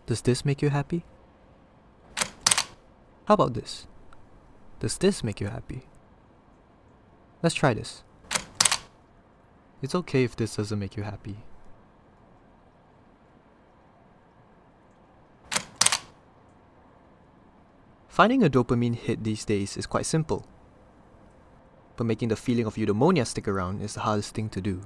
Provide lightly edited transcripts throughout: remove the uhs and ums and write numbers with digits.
Does this make you happy? How about this? Does this make you happy? Let's try this. It's okay if this doesn't make you happy. Finding a dopamine hit these days is quite simple, but making the feeling of eudemonia stick around is the hardest thing to do.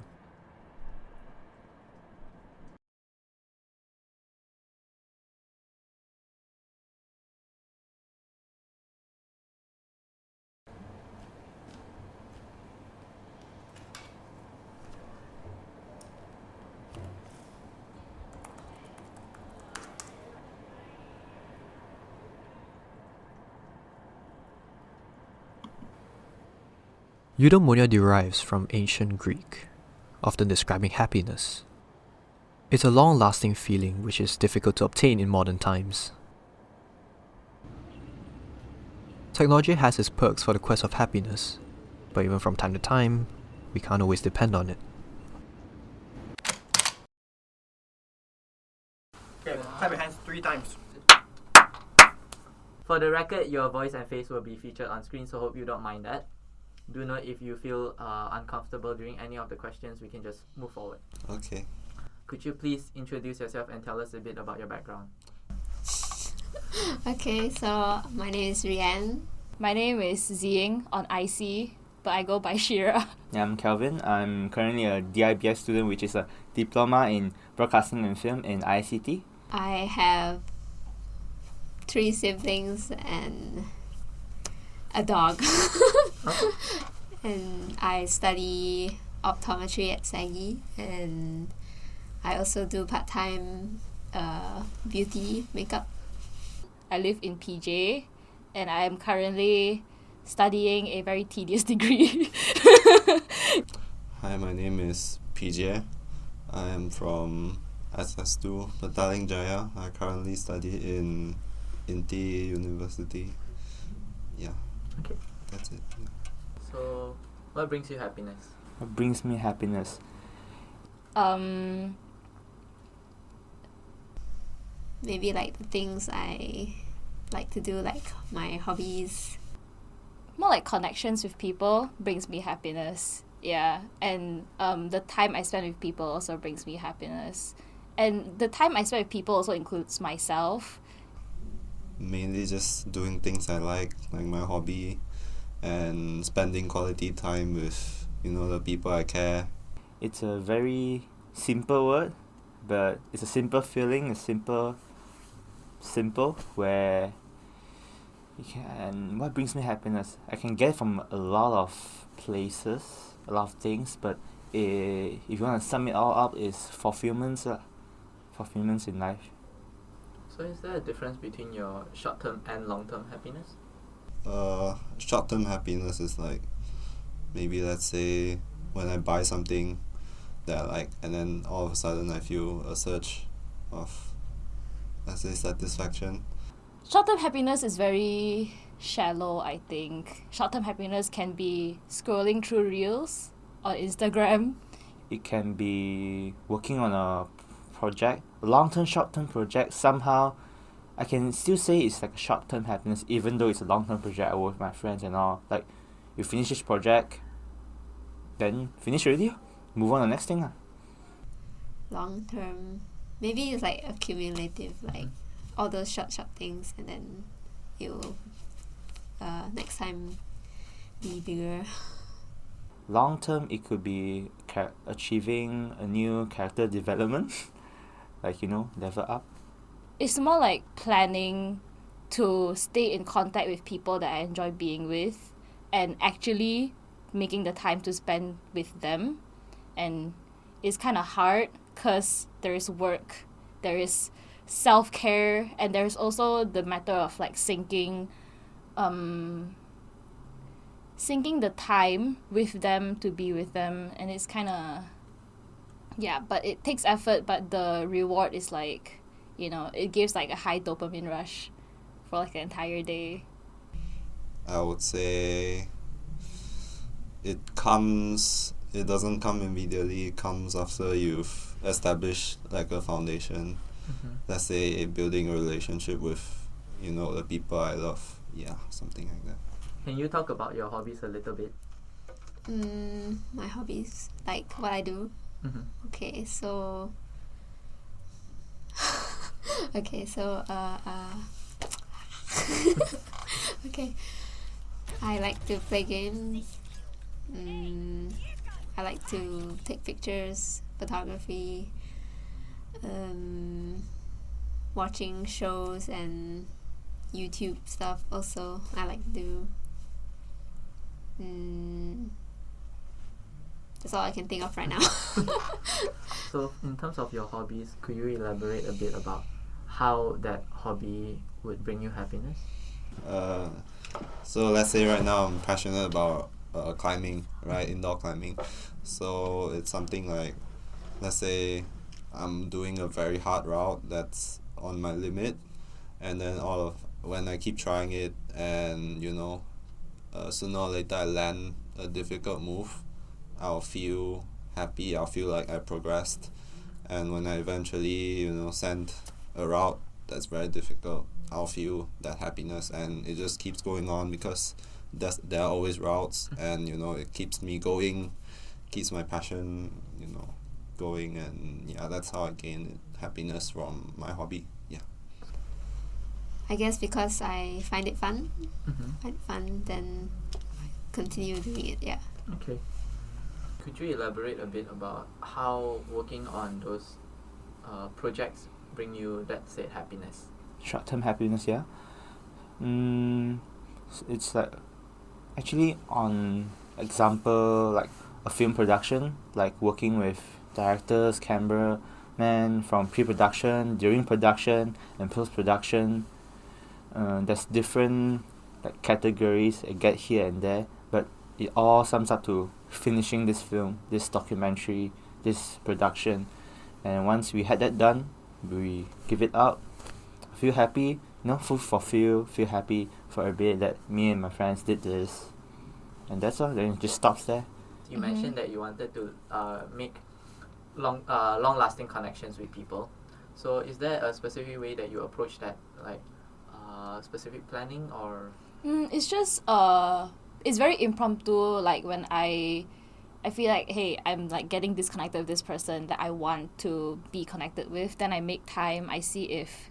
Eudemonia derives from ancient Greek, often describing happiness. It's a long-lasting feeling which is difficult to obtain in modern times. Technology has its perks for the quest of happiness, but even from time to time, we can't always depend on it. Okay, clap your hands 3 times. For the record, your voice and face will be featured on screen, so hope you don't mind that. Do note if you feel uncomfortable during any of the questions, we can just move forward. Okay. Could you please introduce yourself and tell us a bit about your background? Okay, so my name is Rianne. My name is Ziying on IC, but I go by Shira. I'm Kelvin. I'm currently a DIBS student, which is a diploma in broadcasting and film in ICT. I have 3 siblings and a dog. And I study optometry at Sagi, and I also do part-time beauty makeup. I live in PJ, and I am currently studying a very tedious degree. Hi, my name is PJ. I am from SS2, Petaling Jaya. I currently study in Inti University. Yeah. Okay. That's it. Yeah. So, what brings you happiness? What brings me happiness? Maybe like the things I like to do, like my hobbies. More like connections with people brings me happiness. Yeah, and the time I spend with people also brings me happiness. And the time I spend with people also includes myself. Mainly just doing things I like my hobby, and spending quality time with, the people I care. It's a very simple word, but it's a simple feeling, a simple where you can. What brings me happiness? I can get from a lot of places, a lot of things, but if you want to sum it all up, is fulfillments in life. So, is there a difference between your short-term and long-term happiness? Short-term happiness is like, maybe let's say when I buy something that I like, and then all of a sudden I feel a surge of, let's say, satisfaction. Short-term happiness is very shallow, I think. Short-term happiness can be scrolling through reels on Instagram. It can be working on a project, long-term, short-term project. Somehow, I can still say it's like a short-term happiness, even though it's a long-term project. I work with my friends and all. Like, you finish this project, then finish already. Move on to the next thing. Long term, maybe it's like accumulative, like all those short things, and then it will next time be bigger. Long-term, it could be achieving a new character development. Like, level up. It's more like planning to stay in contact with people that I enjoy being with, and actually making the time to spend with them. And it's kind of hard because there is work, there is self-care, and there's also the matter of like syncing the time with them to be with them. And it's kind of, but it takes effort, but the reward is like, it gives like a high dopamine rush for like the entire day. I would say it doesn't come immediately. It comes after you've established like a foundation. let's say building a relationship with, the people I love. Yeah, something like that. Can you talk about your hobbies a little bit? My hobbies, like what I do. Mm-hmm. Okay, so okay, I like to play games. I like to take pictures, photography, watching shows and YouTube stuff also I like to do. That's all I can think of right now. So in terms of your hobbies, could you elaborate a bit about how that hobby would bring you happiness? So let's say right now I'm passionate about climbing, right? Indoor climbing. So it's something like, let's say I'm doing a very hard route that's on my limit, and then when I keep trying it, and sooner or later I land a difficult move, I'll feel happy. I'll feel like I progressed. And when I eventually send a route that's very difficult, I'll feel that happiness, and it just keeps going on because there are always routes, and it keeps me going, keeps my passion going, and yeah, that's how I gain happiness from my hobby. Yeah. I guess because I find it fun. Mm-hmm. Then I continue doing it. Yeah. Okay. Could you elaborate a bit about how working on those projects bring you that said happiness? Short-term happiness, yeah. It's like actually on example like a film production, like working with directors, cameramen from pre-production, during production, and post-production. There's different like categories I get here and there, but it all sums up to finishing this film, this documentary, this production. And once we had that done, we give it out, feel happy, feel happy for a bit that me and my friends did this, and that's all. Then it just stops there. You mentioned that you wanted to make long-lasting connections with people. So is there a specific way that you approach that, like specific planning or? It's just it's very impromptu. Like when I feel like, hey, I'm like getting disconnected with this person that I want to be connected with, then I make time. I see if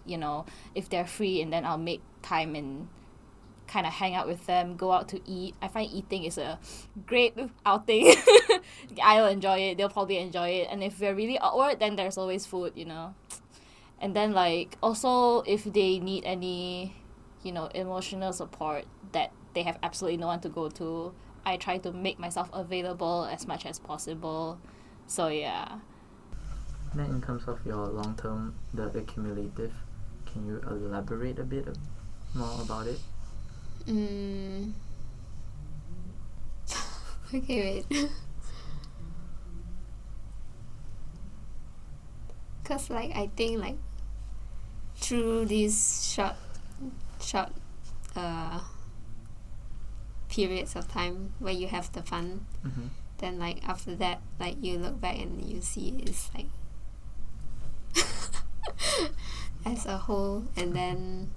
they're free, and then I'll make time and kind of hang out with them, go out to eat. I find eating is a great outing. I'll enjoy it, they'll probably enjoy it, and if we're really awkward, then there's always food. And then like also if they need any emotional support that they have absolutely no one to go to, I try to make myself available as much as possible. So yeah. Then in terms of your long-term, the accumulative, can you elaborate a bit more about it? Okay, wait. Cause like I think like through these short periods of time where you have the fun, then like after that, like you look back and you see it's like as a whole, and then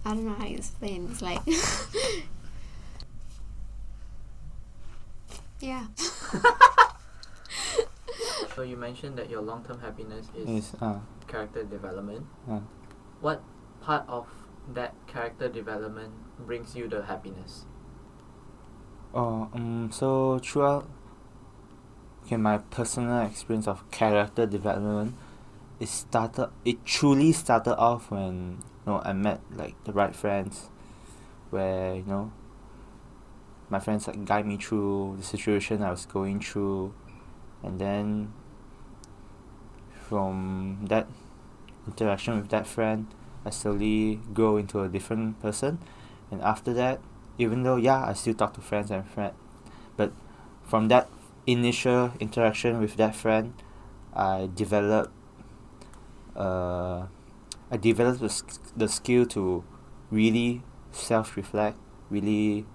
I don't know how to explain. It's like yeah. So you mentioned that your long-term happiness is character development. What part of that character development brings you the happiness? So throughout my personal experience of character development, it truly started off when I met like the right friends, where my friends like guide me through the situation I was going through, and then from that interaction with that friend, I slowly grow into a different person. And after that, even though I still talk to friends, but from that initial interaction with that friend, I developed the skill to really self-reflect, really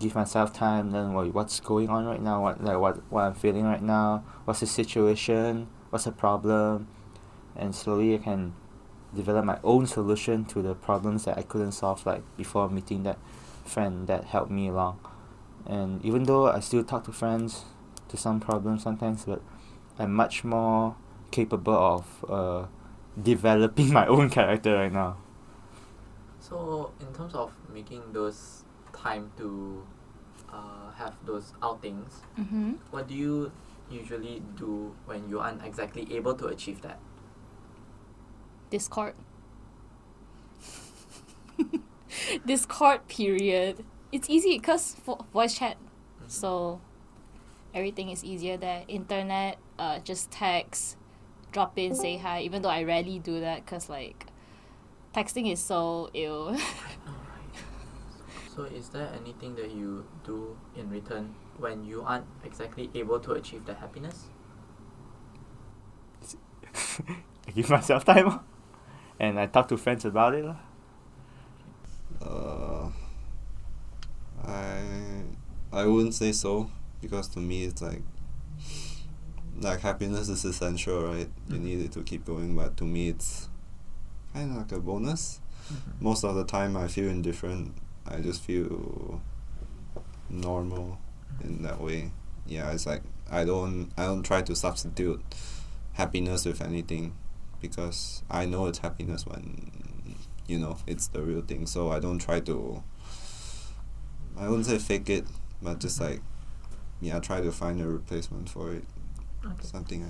give myself time, learn what's going on right now, what I'm feeling right now, what's the situation, what's the problem, and slowly I can develop my own solution to the problems that I couldn't solve like before meeting that friend that helped me along. And even though I still talk to friends to some problems sometimes, but I'm much more capable of developing my own character right now. So in terms of making those time to have those outings, Mm-hmm. what do you usually do when you aren't exactly able to achieve that? Discord. Discord period. It's easy because voice chat, so everything is easier there. Internet, just text, drop in, say hi. Even though I rarely do that because like texting is so ill. So is there anything that you do in return when you aren't exactly able to achieve the happiness? I give myself time lor. And I talk to friends about it lor. I wouldn't say so, because to me it's like happiness is essential, right? You need it to keep going, but to me it's kind of like a bonus. Most of the time I feel indifferent. I just feel normal in that way. Yeah, it's like I don't try to substitute happiness with anything, because I know it's happiness when it's the real thing. So I don't try to, I wouldn't say fake it, but just like try to find a replacement for it. Okay. Something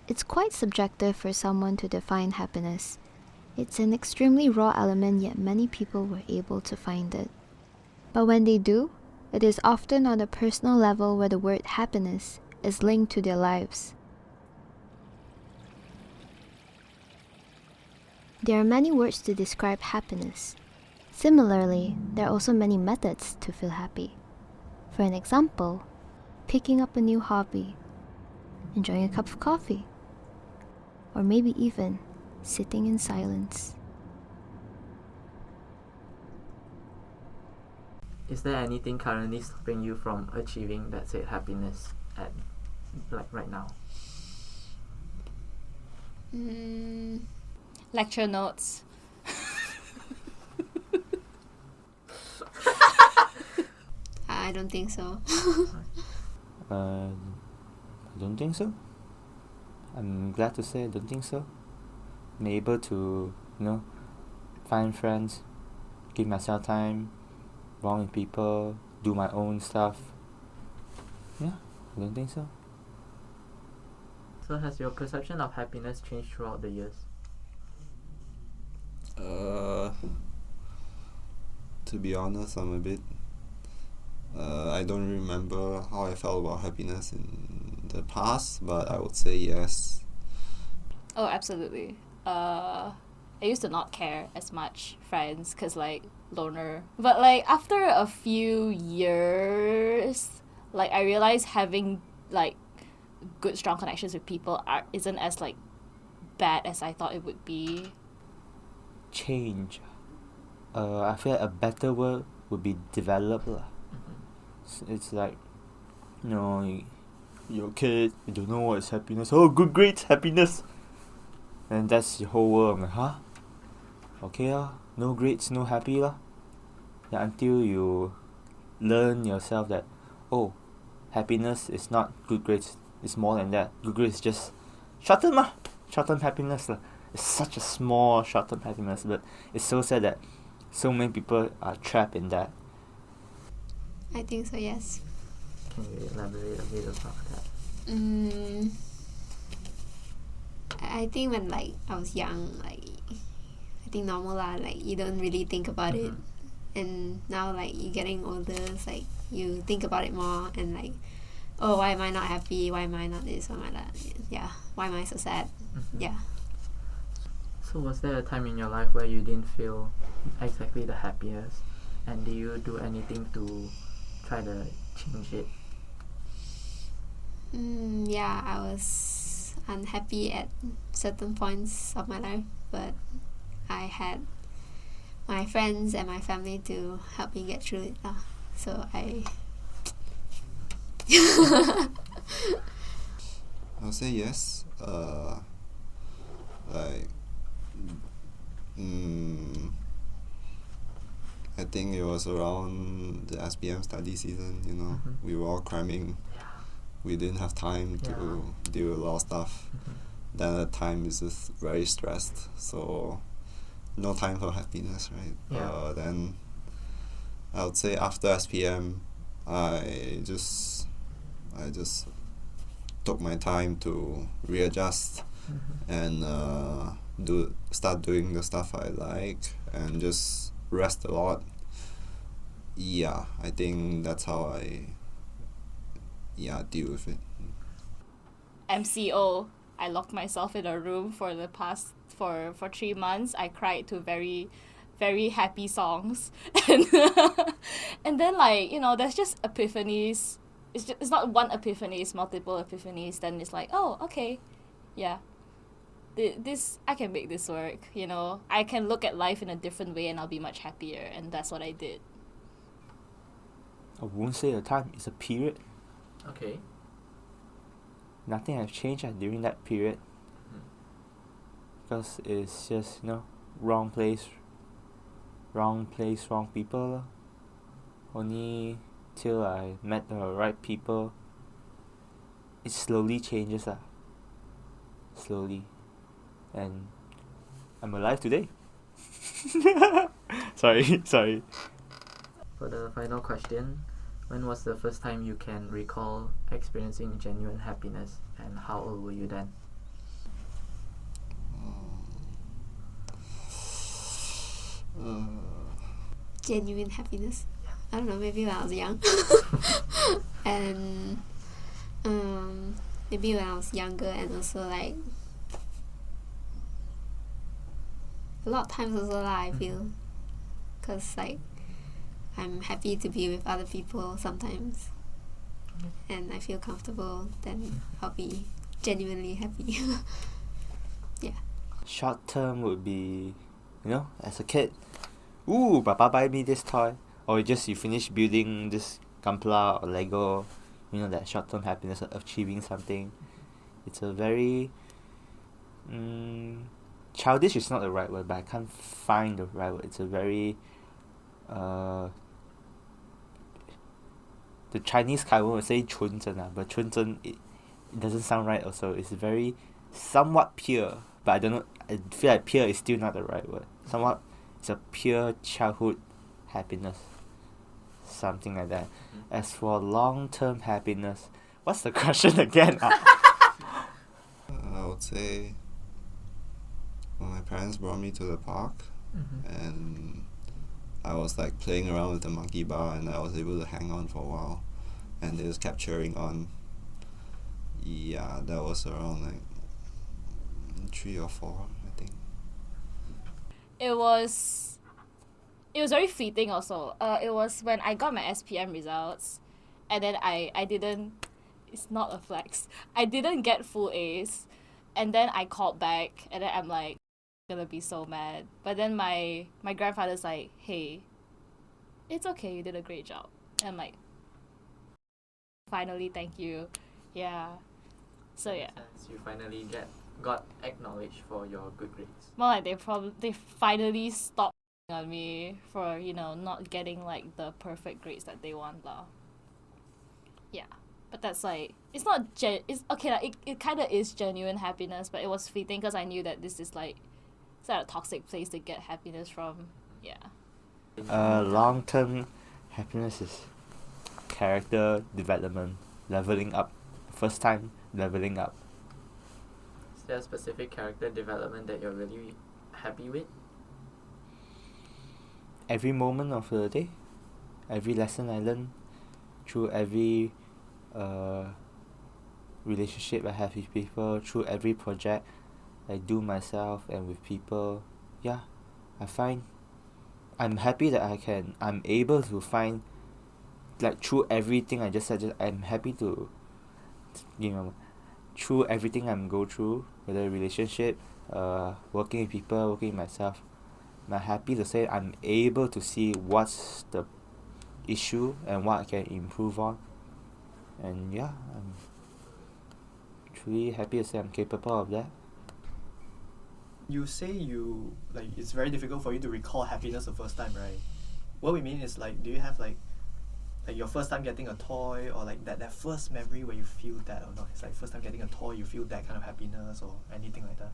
It's quite subjective for someone to define happiness. It's an extremely raw element, yet many people were able to find it. But when they do, it is often on a personal level where the word happiness is linked to their lives. There are many words to describe happiness. Similarly, there are also many methods to feel happy. For an example, picking up a new hobby, enjoying a cup of coffee, or maybe even sitting in silence. Is there anything currently stopping you from achieving that said happiness at right now? Lecture notes. I don't think so. I don't think so. I'm glad to say I don't think so. I'm able to, find friends, give myself time, bond with people, do my own stuff. Yeah, I don't think so. So has your perception of happiness changed throughout the years? To be honest, I'm a bit. I don't remember how I felt about happiness in the past, but I would say yes. Oh, absolutely. I used to not care as much friends because like loner. But like after a few years, like I realized having like good strong connections with people isn't as like bad as I thought it would be. Change. I feel like a better word would be develop lah. It's like, you're a kid, you don't know what is happiness. Oh, good grades, happiness. And that's your whole world. I'm like, huh? Okay lah, no grades, no happy lah. Yeah, until you learn yourself that, oh, happiness is not good grades. It's more than that. Good grades is just short-term lah. Short-term happiness lah. It's such a small short-term happiness, but it's so sad that so many people are trapped in that. I think so, yes. Can you elaborate a bit about that? I think when like I was young, like I think normal lah, like you don't really think about it. And now like you're getting older, it's like you think about it more and like, oh, why am I not happy? Why am I not this? Why am I that? Yeah. Why am I so sad? Yeah. So was there a time in your life where you didn't feel exactly the happiest? And do you do anything to try to change it? Yeah, I was unhappy at certain points of my life. but I had my friends and my family to help me get through it lah. So I'll say yes. Like, I think it was around the SPM study season, you know. Mhm. We were all cramming. We didn't have time to deal with a lot of stuff. Then at the time it's just very stressed, so no time for happiness, right? Yeah. Then I would say after SPM, I just took my time to readjust and start doing the stuff I like and just rest a lot. Yeah, I think that's how I deal with it. MCO. I locked myself in a room for 3 months. I cried to very, very happy songs, and then like, you know, there's just epiphanies. It's not one epiphany, it's multiple epiphanies. Then it's like, oh, okay, yeah, this I can make this work. You know, I can look at life in a different way, and I'll be much happier. And that's what I did. I won't say a time, it's a period. Okay. Nothing has changed during that period. Because it's just, you know, wrong place, wrong people. Only till I met the right people, it slowly changes. Slowly. And I'm alive today. Sorry. For the final question, when was the first time you can recall experiencing genuine happiness, and how old were you then? Genuine happiness. I don't know, maybe when I was young. And maybe when I was younger, and also like a lot of times also lah, I feel, because like I'm happy to be with other people sometimes, and I feel comfortable, then I'll be genuinely happy. Yeah. Short term would be, you know, as a kid, ooh, Papa buy me this toy. Or just you finish building this Gunpla or Lego, you know, that short term happiness of achieving something. It's a very childish is not the right word, but I can't find the right word. It's a very the Chinese Taiwan would say 纯真 but 纯真 it doesn't sound right also. It's very somewhat pure, but I don't know, I feel like pure is still not the right word. Somewhat, it's a pure childhood happiness, something like that. As for long-term happiness, what's the question again? I would say when my parents brought me to the park and I was like playing around with the monkey bar and I was able to hang on for a while and they just kept cheering on. Yeah, that was around like 3 or 4, I think. It was very fleeting also. It was when I got my SPM results, and then I didn't, it's not a flex, I didn't get full A's, and then I called back, and then I'm like, gonna be so mad. But then my grandfather's like, hey, it's okay, you did a great job. And I'm like, finally, thank you. Yeah. So yeah. Since you finally got acknowledged for your good grades. More like they finally stopped on me for, you know, not getting like the perfect grades that they want lah. Yeah. But that's like, it's not it's okay, like it kind of is genuine happiness, but it was fleeting because I knew that this is like, it's not a toxic place to get happiness from. Yeah. Long-term happiness is character development, leveling up. First time leveling up. Is there a specific character development that you're really happy with? Every moment of the day, every lesson I learn, through every relationship I have with people, through every project I do myself and with people. Yeah, I find I'm happy that I'm able to find, like, through everything I just said, I'm happy to, you know, through everything I'm go through, whether relationship, working with people, working with myself, I'm happy to say I'm able to see what's the issue and what I can improve on. And yeah, I'm truly happy to say I'm capable of that. You say it's very difficult for you to recall happiness the first time, right? What we mean is do you have like your first time getting a toy, or like that first memory where you feel that or not? It's like first time getting a toy, you feel that kind of happiness or anything like that?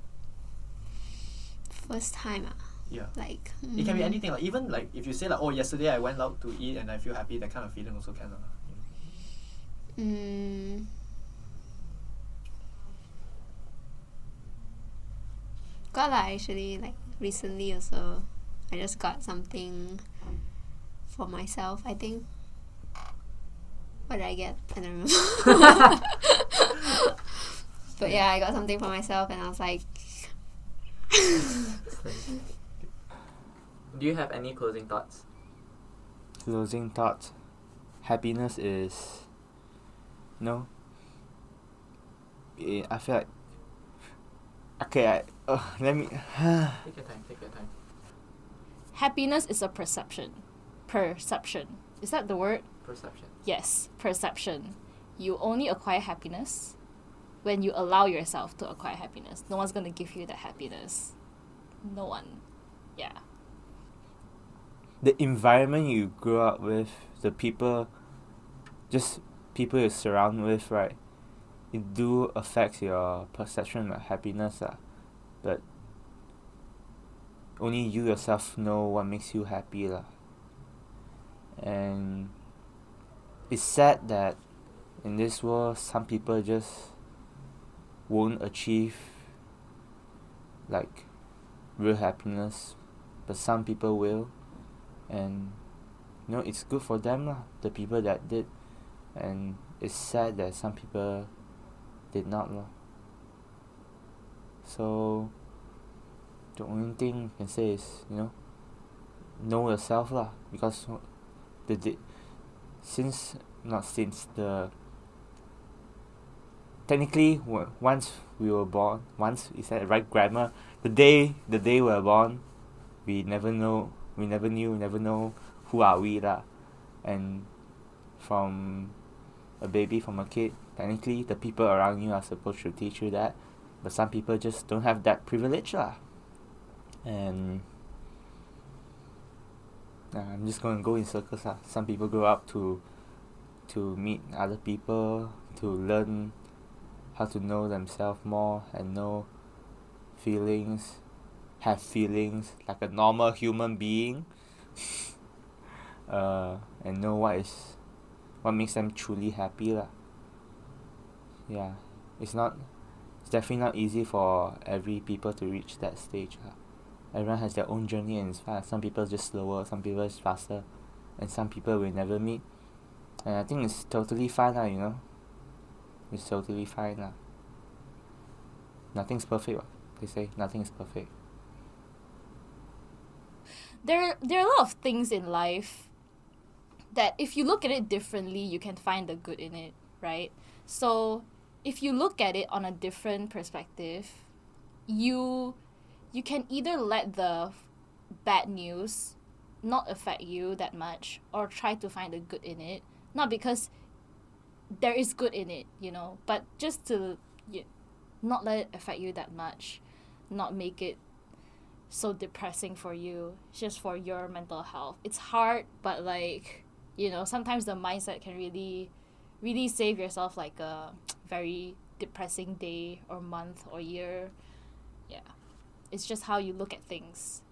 First time Yeah. like It can be anything, like even like if you say like, oh, yesterday I went out to eat and I feel happy, that kind of feeling also can got lah, actually, like recently also I just got something for myself, I think. What did I get? I don't remember. But yeah, I got something for myself and I was like Do you have any closing thoughts? Closing thoughts. Happiness is I feel like let me Take your time. Happiness is a perception. Is that the word? Perception. Yes, perception. You only acquire happiness when you allow yourself to acquire happiness. No one's going to give you that happiness. No one. Yeah. the environment you grew up with, the people you surround with, right, it do affects your perception of happiness, but only you yourself know what makes you happy, and it's sad that in this world some people just won't achieve like real happiness, but some people will, and it's good for them, the people that did, and it's sad that some people did not, so the only thing you can say is know yourself, because technically once we were born, is that the right grammar, the day we were born, we never know who are we, and from a baby, from a kid, technically the people around you are supposed to teach you that, but some people just don't have that privilege, and I'm just going to go in circles, some people grow up to meet other people, to learn how to know themselves more and know feelings, have feelings like a normal human being, and know what makes them truly happy, yeah. It's definitely not easy for every people to reach that stage, Everyone has their own journey, and it's fast. Some people just slower, some people is faster, and some people will never meet, and I think it's totally fine, it's totally fine, Nothing's perfect, they say nothing is perfect. There are a lot of things in life that if you look at it differently, you can find the good in it, right? So if you look at it on a different perspective, you can either let the bad news not affect you that much, or try to find the good in it, not because there is good in it, but just to not let it affect you that much, not make it so depressing for you, just for your mental health. It's hard, but sometimes the mindset can really, really save yourself like a very depressing day or month or year. Yeah. It's just how you look at things.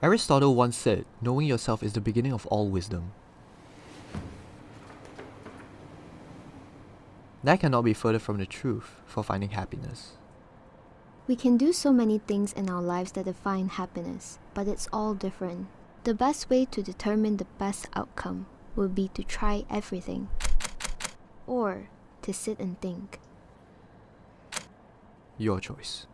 Aristotle once said, knowing yourself is the beginning of all wisdom. That cannot be further from the truth for finding happiness. We can do so many things in our lives that define happiness, but it's all different. The best way to determine the best outcome would be to try everything, or to sit and think. Your choice.